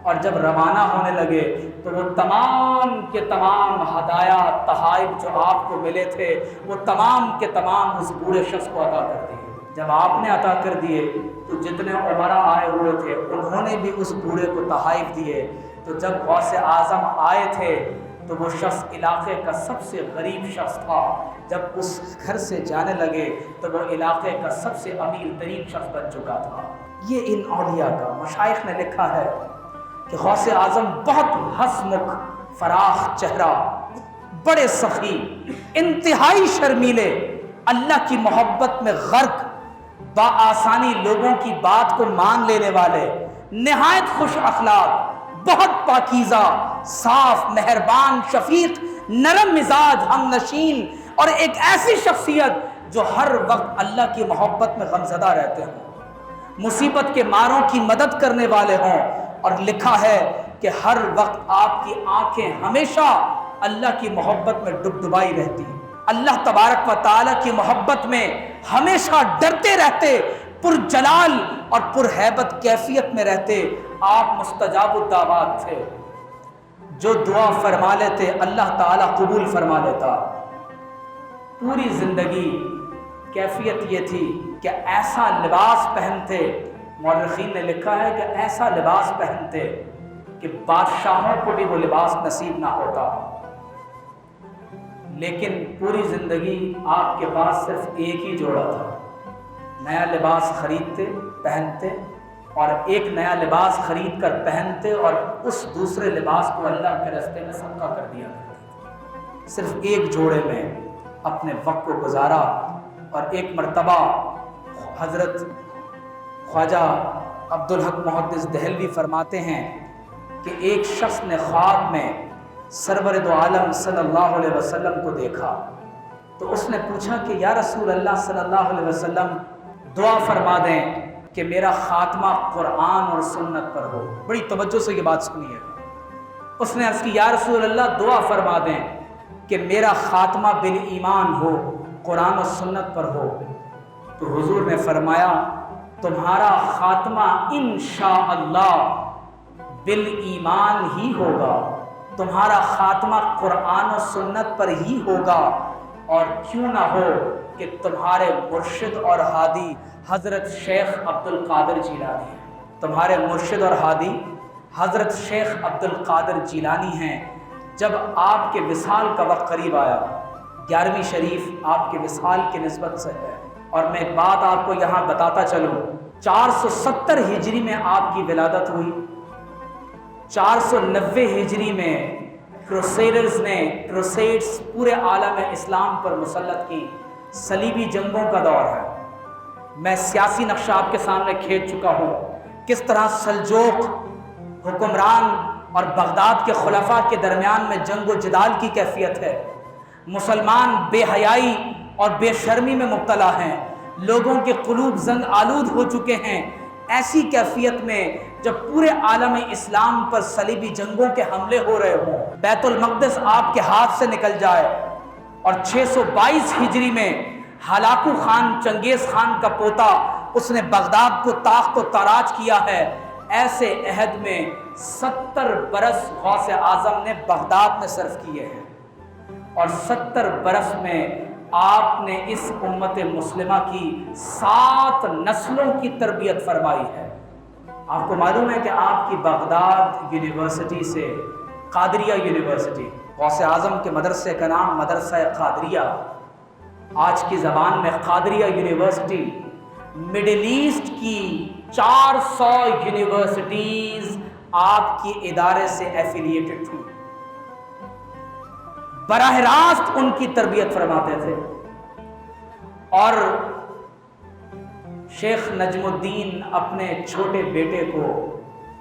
اور جب روانہ ہونے لگے تو وہ تمام کے تمام ہدایا، تحائف جو آپ کو ملے تھے وہ تمام کے تمام اس بوڑھے شخص کو عطا کر دیے۔ جب آپ نے عطا کر دیے تو جتنے امراء آئے ہوئے تھے انہوں نے بھی اس بوڑھے کو تحائف دیے۔ تو جب غوث اعظم آئے تھے تو وہ شخص علاقے کا سب سے غریب شخص تھا، جب اس گھر سے جانے لگے تو وہ علاقے کا سب سے امیر ترین شخص بن چکا تھا۔ یہ ان اولیاء کا، مشائخ نے لکھا ہے کہ غوث اعظم بہت ہنسمکھ، فراخ چہرہ، بڑے سخی، انتہائی شرمیلے، اللہ کی محبت میں غرق، بآسانی لوگوں کی بات کو مان لینے والے، نہایت خوش اخلاق، بہت پاکیزہ، صاف، مہربان، شفیق، نرم مزاج، ہم نشین، اور ایک ایسی شخصیت جو ہر وقت اللہ کی محبت میں غمزدہ رہتے ہوں، مصیبت کے ماروں کی مدد کرنے والے ہوں، اور لکھا ہے کہ ہر وقت آپ کی آنکھیں ہمیشہ اللہ کی محبت میں ڈبڈبائی رہتی، اللہ تبارک و تعالی کی محبت میں ہمیشہ ڈرتے رہتے، پر جلال اور پر ہیبت کیفیت میں رہتے۔ آپ مستجاب الدعوات تھے، جو دعا فرما لیتے اللہ تعالیٰ قبول فرما لیتا۔ پوری زندگی کیفیت یہ تھی کہ ایسا لباس پہنتے، مورخین نے لکھا ہے کہ ایسا لباس پہنتے کہ بادشاہوں کو بھی وہ لباس نصیب نہ ہوتا، لیکن پوری زندگی آپ کے پاس صرف ایک ہی جوڑا تھا، نیا لباس خریدتے، پہنتے، اور ایک نیا لباس خرید کر پہنتے اور اس دوسرے لباس کو اللہ کے راستے میں صدقہ کر دیا کرتے۔ صرف ایک جوڑے میں اپنے وقت کو گزارا، اور ایک مرتبہ حضرت خواجہ عبدالحق محدث دہلوی فرماتے ہیں کہ ایک شخص نے خواب میں سرور دو عالم صلی اللہ علیہ وسلم کو دیکھا، تو اس نے پوچھا کہ یا رسول اللہ صلی اللہ علیہ وسلم دعا فرما دیں کہ میرا خاتمہ قرآن اور سنت پر ہو۔ بڑی توجہ سے یہ بات سنیے۔ اس نے عرض کی یا رسول اللہ دعا فرما دیں کہ میرا خاتمہ بالایمان ہو، قرآن و سنت پر ہو۔ تو حضور نے فرمایا تمہارا خاتمہ انشاءاللہ بالایمان ہی ہوگا، تمہارا خاتمہ قرآن و سنت پر ہی ہوگا، اور کیوں نہ ہو کہ تمہارے مرشد اور ہادی حضرت شیخ عبد القادر جیلانی ہیں، تمہارے مرشد اور ہادی حضرت شیخ عبد القادر جیلانی ہیں۔ جب آپ کے وصال کا وقت قریب آیا، 11ویں شریف آپ کے وصال کی نسبت سے ہے، اور میں ایک بات آپ کو یہاں بتاتا چلوں، 470 ہجری میں آپ کی ولادت ہوئی، 490 ہجری میں کروسیڈرز نے کروسیڈز پورے عالم اسلام پر مسلط کی، صلیبی جنگوں کا دور ہے۔ میں سیاسی نقشہ آپ کے سامنے کھینچ چکا ہوں، کس طرح سلجوق حکمران اور بغداد کے خلفاء کے درمیان میں جنگ و جدال کی کیفیت ہے، مسلمان بے حیائی اور بے شرمی میں مبتلا ہیں، لوگوں کے قلوب زنگ آلود ہو چکے ہیں۔ ایسی کیفیت میں جب پورے عالم اسلام پر صلیبی جنگوں کے حملے ہو رہے ہوں، بیت المقدس آپ کے ہاتھ سے نکل جائے، اور 622 ہجری میں ہلاکو خان چنگیز خان کا پوتا اس نے بغداد کو تاخت و تاراج کیا ہے، ایسے عہد میں 70 برس غوث اعظم نے بغداد میں صرف کیے ہیں، اور 70 برس میں آپ نے اس امت مسلمہ کی 7 نسلوں کی تربیت فرمائی ہے۔ آپ کو معلوم ہے کہ آپ کی بغداد یونیورسٹی سے قادریہ یونیورسٹی، غوث اعظم کے مدرسے کا نام مدرسہ قادریہ، آج کی زبان میں قادریہ یونیورسٹی، مڈل ایسٹ کی 400 یونیورسٹیز آپ کی ادارے سے ایفیلیٹڈ تھی، براہ راست ان کی تربیت فرماتے تھے، اور شیخ نجم الدین اپنے چھوٹے بیٹے کو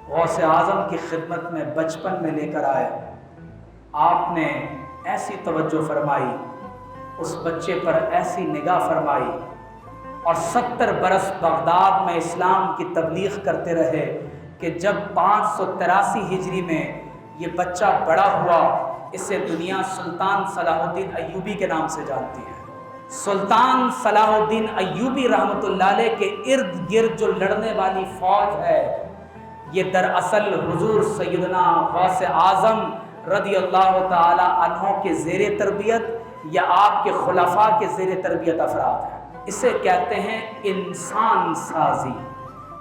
غوث اعظم کی خدمت میں بچپن میں لے کر آئے۔ آپ نے ایسی توجہ فرمائی، اس بچے پر ایسی نگاہ فرمائی، اور 70 برس بغداد میں اسلام کی تبلیغ کرتے رہے کہ جب 583 ہجری میں یہ بچہ بڑا ہوا، اسے دنیا سلطان صلاح الدین ایوبی کے نام سے جانتی ہے۔ سلطان صلاح الدین ایوبی رحمۃ اللہ علیہ کے ارد گرد جو لڑنے والی فوج ہے، یہ دراصل حضور سیدنا غوث اعظم رضی اللہ تعالی عنہ کے زیر تربیت یا آپ کے خلفاء کے زیر تربیت افراد ہیں۔ اسے کہتے ہیں انسان سازی،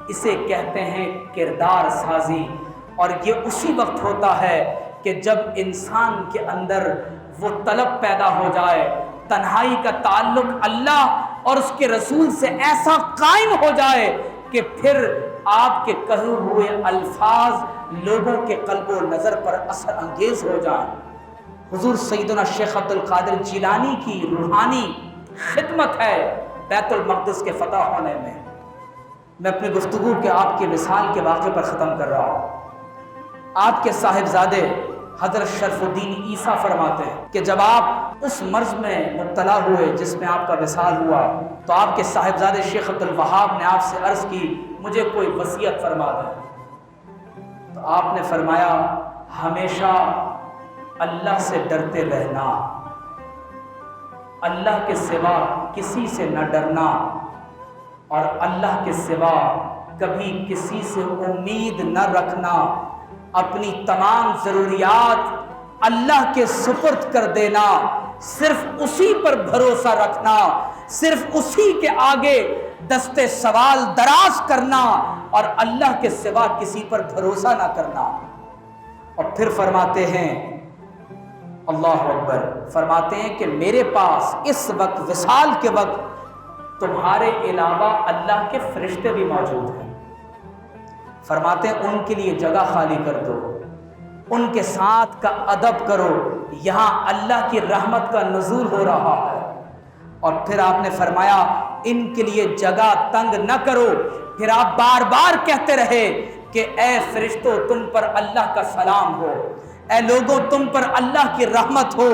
اسے کہتے ہیں کردار سازی، اور یہ اسی وقت ہوتا ہے کہ جب انسان کے اندر وہ طلب پیدا ہو جائے، تنہائی کا تعلق اللہ اور اس کے رسول سے ایسا قائم ہو جائے کہ پھر آپ کے کہے ہوئے الفاظ لوگوں کے قلب و نظر پر اثر انگیز ہو جائیں۔ حضور سیدنا شیخ عبد القادر جیلانی کی روحانی خدمت ہے بیت المقدس کے فتح ہونے میں۔ میں اپنی گفتگو کے آپ کے وصال کے واقعے پر ختم کر رہا ہوں۔ آپ کے صاحبزادے حضرت شرف الدین عیسیٰ فرماتے ہیں کہ جب آپ اس مرض میں مبتلا ہوئے جس میں آپ کا وصال ہوا، تو آپ کے صاحبزادے شیخ عبد الوہاب نے آپ سے عرض کی مجھے کوئی وصیت فرما دیں۔ تو آپ نے فرمایا ہمیشہ اللہ سے ڈرتے رہنا، اللہ کے سوا کسی سے نہ ڈرنا، اور اللہ کے سوا کبھی کسی سے امید نہ رکھنا، اپنی تمام ضروریات اللہ کے سپرد کر دینا، صرف اسی پر بھروسہ رکھنا، صرف اسی کے آگے دستے سوال دراز کرنا، اور اللہ کے سوا کسی پر بھروسہ نہ کرنا۔ اور پھر فرماتے ہیں اللہ اکبر، فرماتے ہیں کہ میرے پاس اس وقت وصال کے وقت تمہارے علاوہ اللہ کے فرشتے بھی موجود ہیں۔ فرماتے ہیں ان کے لیے جگہ خالی کر دو، ان کے ساتھ کا ادب کرو، یہاں اللہ کی رحمت کا نزول ہو رہا ہے۔ اور پھر آپ نے فرمایا ان کے لیے جگہ تنگ نہ کرو۔ پھر آپ بار بار کہتے رہے کہ اے فرشتوں تم پر اللہ کا سلام ہو، اے لوگوں تم پر اللہ کی رحمت ہو،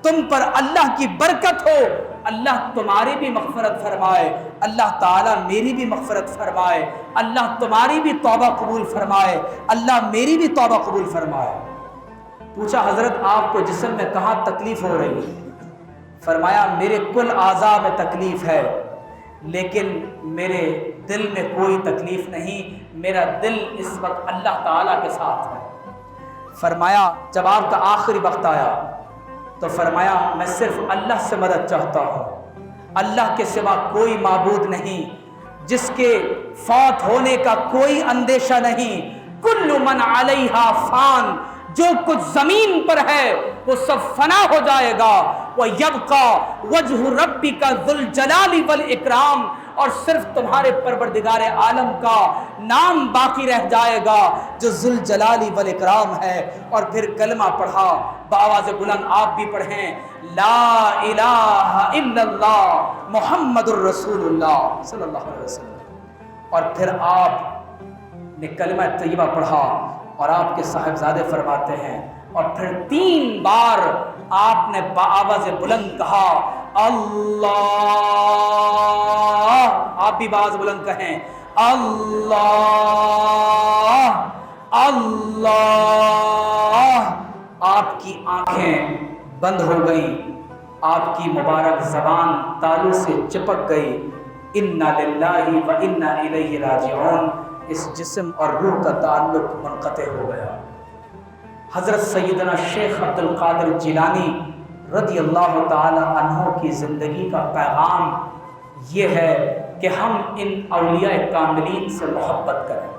تم پر اللہ کی برکت ہو، اللہ تمہاری بھی مغفرت فرمائے، اللہ تعالیٰ میری بھی مغفرت فرمائے، اللہ تمہاری بھی توبہ قبول فرمائے، اللہ میری بھی توبہ قبول فرمائے۔ پوچھا حضرت آپ کو جسم میں کہاں تکلیف ہو رہی ہے؟ فرمایا میرے کل اعضاء میں تکلیف ہے، لیکن میرے دل میں کوئی تکلیف نہیں، میرا دل اس وقت اللہ تعالیٰ کے ساتھ ہے۔ فرمایا جب آپ کا آخری وقت آیا تو فرمایا میں صرف اللہ سے مدد چاہتا ہوں، اللہ کے سوا کوئی معبود نہیں، جس کے فوت ہونے کا کوئی اندیشہ نہیں۔ کل من علیہا فان، جو کچھ زمین پر ہے وہ سب فنا ہو جائے گا، وَيَبْقَى وَجْهُ رَبِّكَ ذُو الْجَلَالِ وَالْإِكْرَامِ، اور صرف تمہارے پروردگار عالم کا نام باقی رہ جائے گا جو ذوالجلال والاکرام ہے۔ اور پھر کلمہ پڑھا بآواز بلند، آپ بھی پڑھیں لا الہ الا اللہ محمد الرسول اللہ صلی اللہ علیہ وسلم۔ اور پھر آپ نے کلمہ طیبہ پڑھا، اور آپ کے صاحبزادے فرماتے ہیں اور پھر 3 بار آپ نے بآواز بلند کہا اللہ، آپ بھی بآواز بلند کہیں اللہ اللہ۔ آپ کی آنکھیں بند ہو گئیں، آپ کی مبارک زبان تالو سے چپک گئی، انا للہ و انا الیہ راجعون، اس جسم اور روح کا تعلق منقطع ہو گیا۔ حضرت سیدنا شیخ عبد القادر جیلانی رضی اللہ تعالی عنہ کی زندگی کا پیغام یہ ہے کہ ہم ان اولیاء کاملین سے محبت کریں،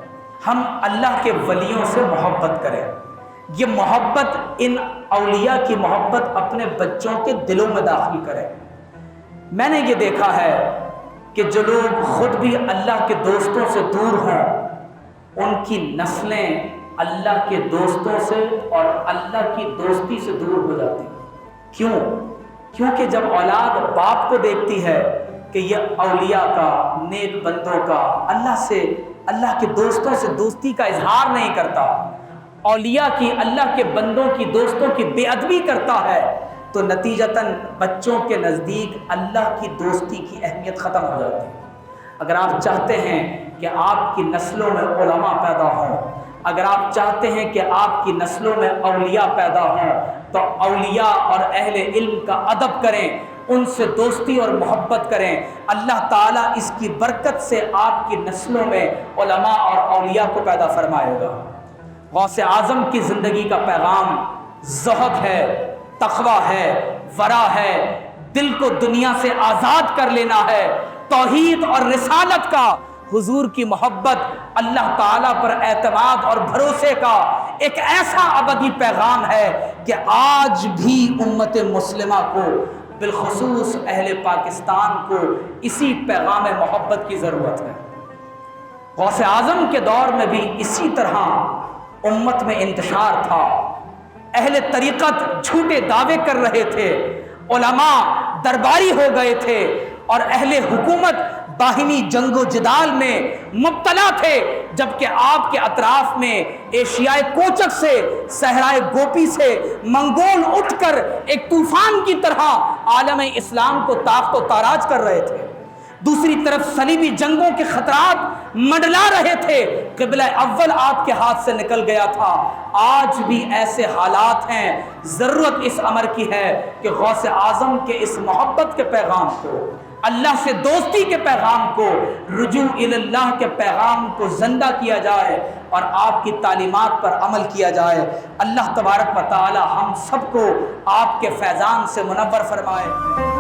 ہم اللہ کے ولیوں سے محبت کریں۔ یہ محبت، ان اولیاء کی محبت اپنے بچوں کے دلوں میں داخل کریں۔ میں نے یہ دیکھا ہے کہ جو لوگ خود بھی اللہ کے دوستوں سے دور ہوں، ان کی نسلیں اللہ کے دوستوں سے اور اللہ کی دوستی سے دور ہو جاتی ہیں۔ کیوں؟ کیونکہ جب اولاد باپ کو دیکھتی ہے کہ یہ اولیاء کا، نیک بندوں کا، اللہ کے دوستوں سے دوستی کا اظہار نہیں کرتا، اولیاء کی، اللہ کے بندوں کی، دوستوں کی بے ادبی کرتا ہے، تو نتیجتاً بچوں کے نزدیک اللہ کی دوستی کی اہمیت ختم ہو جاتی ہے۔ اگر آپ چاہتے ہیں کہ آپ کی نسلوں میں علماء پیدا ہوں، اگر آپ چاہتے ہیں کہ آپ کی نسلوں میں اولیاء پیدا ہوں، تو اولیاء اور اہل علم کا ادب کریں، ان سے دوستی اور محبت کریں۔ اللہ تعالیٰ اس کی برکت سے آپ کی نسلوں میں علماء اور اولیاء کو پیدا فرمائے گا۔ غوث اعظم کی زندگی کا پیغام زہد ہے، تقویٰ ہے، ورع ہے، دل کو دنیا سے آزاد کر لینا ہے، توحید اور رسالت کا، حضور کی محبت، اللہ تعالیٰ پر اعتماد اور بھروسے کا ایک ایسا ابدی پیغام ہے کہ آج بھی امت مسلمہ کو، بالخصوص اہل پاکستان کو، اسی پیغام محبت کی ضرورت ہے۔ غوث اعظم کے دور میں بھی اسی طرح امت میں انتشار تھا، اہل طریقت جھوٹے دعوے کر رہے تھے، علماء درباری ہو گئے تھے، اور اہل حکومت باہمی جنگ و جدال میں مبتلا تھے، جبکہ آپ کے اطراف میں ایشیائے کوچک سے، صحرائے گوپی سے منگول اٹھ کر ایک طوفان کی طرح عالم اسلام کو تاخت و تاراج کر رہے تھے، دوسری طرف صلیبی جنگوں کے خطرات منڈلا رہے تھے، قبلہ اول آپ کے ہاتھ سے نکل گیا تھا۔ آج بھی ایسے حالات ہیں، ضرورت اس امر کی ہے کہ غوث اعظم کے اس محبت کے پیغام کو، اللہ سے دوستی کے پیغام کو، رجوع اللہ کے پیغام کو زندہ کیا جائے اور آپ کی تعلیمات پر عمل کیا جائے۔ اللہ تبارک و تعالی ہم سب کو آپ کے فیضان سے منور فرمائے۔